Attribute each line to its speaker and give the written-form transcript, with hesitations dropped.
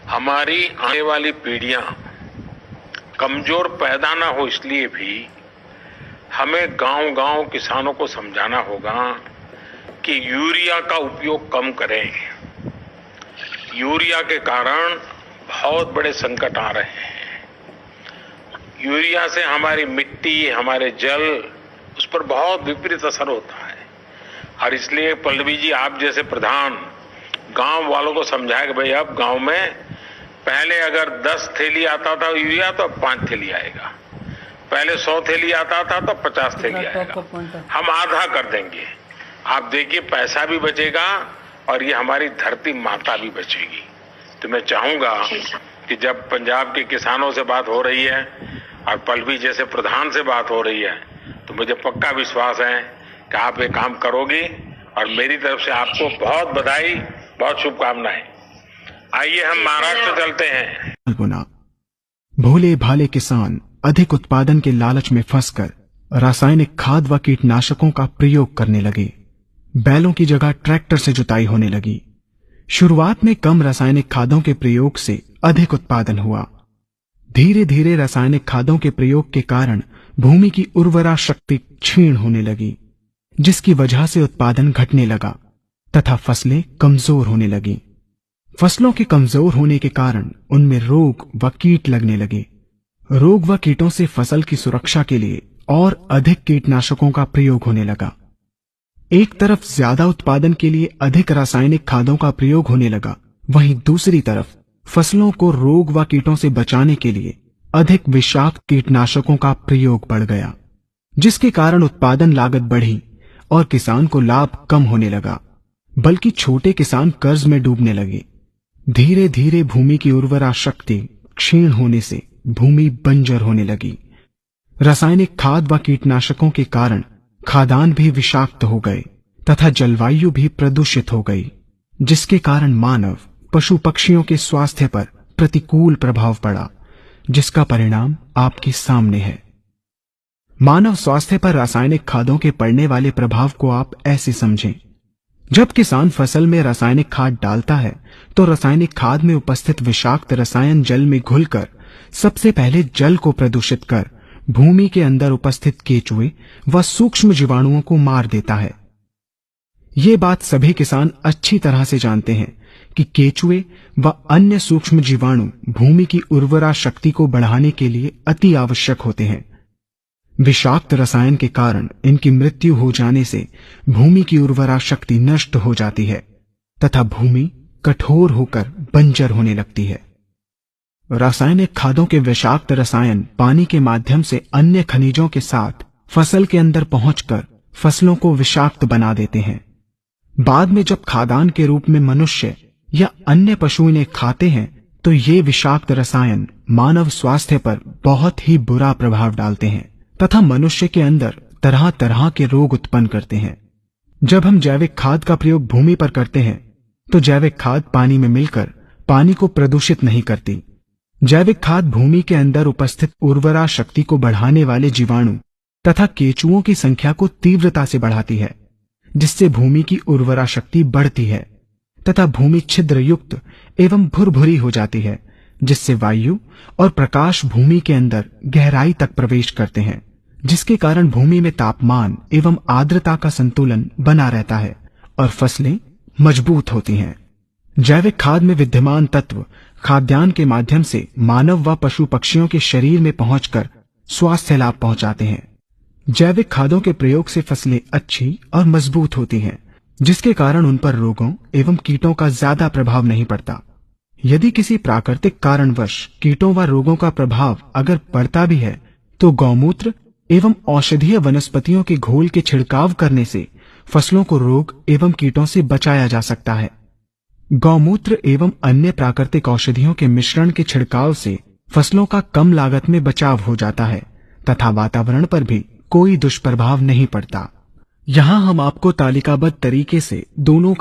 Speaker 1: हमारी आने वाली पीढ़ियां कमजोर पैदा ना हो, इसलिए भी हमें गांव-गांव किसानों को समझाना होगा कि यूरिया का उपयोग कम करें। यूरिया के कारण बहुत बड़े संकट आ रहे हैं। यूरिया से हमारी मिट्टी, हमारे जल, उस पर बहुत विपरीत असर होता है। और इसलिए पल्लवी जी, आप जैसे प्रधान गांव वालों को समझाए कि भाई अब गांव में पहले अगर 10 थैली आता था यूरिया तो अब 5 थैली आएगा, पहले 100 थैली आता था तो 50 थैली आएगा, हम आधा कर देंगे। आप देखिए पैसा भी बचेगा और ये हमारी धरती माता भी बचेगी। तो मैं चाहूंगा कि जब पंजाब के किसानों से बात हो रही है और पल्लवी जैसे प्रधान से बात हो रही है, तो मुझे पक्का विश्वास है कि आप ये काम करोगी और मेरी तरफ से आपको बहुत बधाई, बहुत शुभकामनाएं। आइए हम महाराष्ट्र चलते हैं।
Speaker 2: भोले भाले किसान अधिक उत्पादन के लालच में फंसकर रासायनिक खाद व कीटनाशकों का प्रयोग करने लगे। बैलों की जगह ट्रैक्टर से जुताई होने लगी। शुरुआत में कम रासायनिक खादों के प्रयोग से अधिक उत्पादन हुआ। धीरे धीरे रासायनिक खादों के प्रयोग के कारण भूमि की उर्वरा शक्ति क्षीण होने लगी, जिसकी वजह से उत्पादन घटने लगा तथा फसलें कमजोर होने लगी। फसलों के कमजोर होने के कारण उनमें रोग व कीट लगने लगे। रोग व कीटों से फसल की सुरक्षा के लिए और अधिक कीटनाशकों का प्रयोग होने लगा। एक तरफ ज्यादा उत्पादन के लिए अधिक रासायनिक खादों का प्रयोग होने लगा, वहीं दूसरी तरफ फसलों को रोग व कीटों से बचाने के लिए अधिक विषाक्त कीटनाशकों का प्रयोग बढ़ गया, जिसके कारण उत्पादन लागत बढ़ी और किसान को लाभ कम होने लगा, बल्कि छोटे किसान कर्ज में डूबने लगे। धीरे धीरे भूमि की उर्वरा शक्ति क्षीण होने से भूमि बंजर होने लगी। रासायनिक खाद व कीटनाशकों के कारण खाद्यान्न भी विषाक्त हो गए तथा जलवायु भी प्रदूषित हो गई, जिसके कारण मानव, पशु पक्षियों के स्वास्थ्य पर प्रतिकूल प्रभाव पड़ा, जिसका परिणाम आपके सामने है। मानव स्वास्थ्य पर रासायनिक खादों के पड़ने वाले प्रभाव को आप ऐसे समझें। जब किसान फसल में रासायनिक खाद डालता है तो रासायनिक खाद में उपस्थित विषाक्त रसायन जल में घुलकर सबसे पहले जल को प्रदूषित कर भूमि के अंदर उपस्थित केचुए व सूक्ष्म जीवाणुओं को मार देता है। ये बात सभी किसान अच्छी तरह से जानते हैं कि केचुए व अन्य सूक्ष्म जीवाणु भूमि की उर्वरा शक्ति को बढ़ाने के लिए अति आवश्यक होते हैं। विषाक्त रसायन के कारण इनकी मृत्यु हो जाने से भूमि की उर्वरा शक्ति नष्ट हो जाती है तथा भूमि कठोर होकर बंजर होने लगती है। रासायनिक खादों के विषाक्त रसायन पानी के माध्यम से अन्य खनिजों के साथ फसल के अंदर पहुंचकर फसलों को विषाक्त बना देते हैं। बाद में जब खाद्यान्न के रूप में मनुष्य या अन्य पशु इन्हें खाते हैं तो ये विषाक्त रसायन मानव स्वास्थ्य पर बहुत ही बुरा प्रभाव डालते हैं तथा मनुष्य के अंदर तरह तरह के रोग उत्पन्न करते हैं। जब हम जैविक खाद का प्रयोग भूमि पर करते हैं तो जैविक खाद पानी में मिलकर पानी को प्रदूषित नहीं करती। जैविक खाद भूमि के अंदर उपस्थित उर्वरा शक्ति को बढ़ाने वाले जीवाणु तथा केचुओं की संख्या को तीव्रता से बढ़ाती है, जिससे भूमि की उर्वरा शक्ति बढ़ती है तथा भूमि छिद्र युक्त एवं भुरभुरी हो जाती है, जिससे वायु और प्रकाश भूमि के अंदर गहराई तक प्रवेश करते हैं, जिसके कारण भूमि में तापमान एवं आर्द्रता का संतुलन बना रहता है और फसलें मजबूत होती हैं। जैविक खाद में विद्यमान तत्व खाद्यान्न के माध्यम से मानव व पशु पक्षियों के शरीर में पहुंचकर स्वास्थ्य लाभ पहुंचाते हैं। जैविक खादों के प्रयोग से फसलें अच्छी और मजबूत होती हैं, जिसके कारण उन पर रोगों एवं कीटों का ज्यादा प्रभाव नहीं पड़ता। यदि किसी प्राकृतिक कारणवश कीटों व रोगों का प्रभाव अगर पड़ता भी है तो गौमूत्र एवं औषधीय वनस्पतियों के घोल के छिड़काव करने से फसलों को रोग एवं कीटों से बचाया जा सकता है। गौमूत्र एवं अन्य प्राकृतिक औषधियों के मिश्रण के छिड़काव से फसलों का कम लागत में बचाव हो जाता है तथा वातावरण पर भी कोई दुष्प्रभाव नहीं पड़ता। यहाँ हम आपको तालिकाबद्ध तरीके से दोनों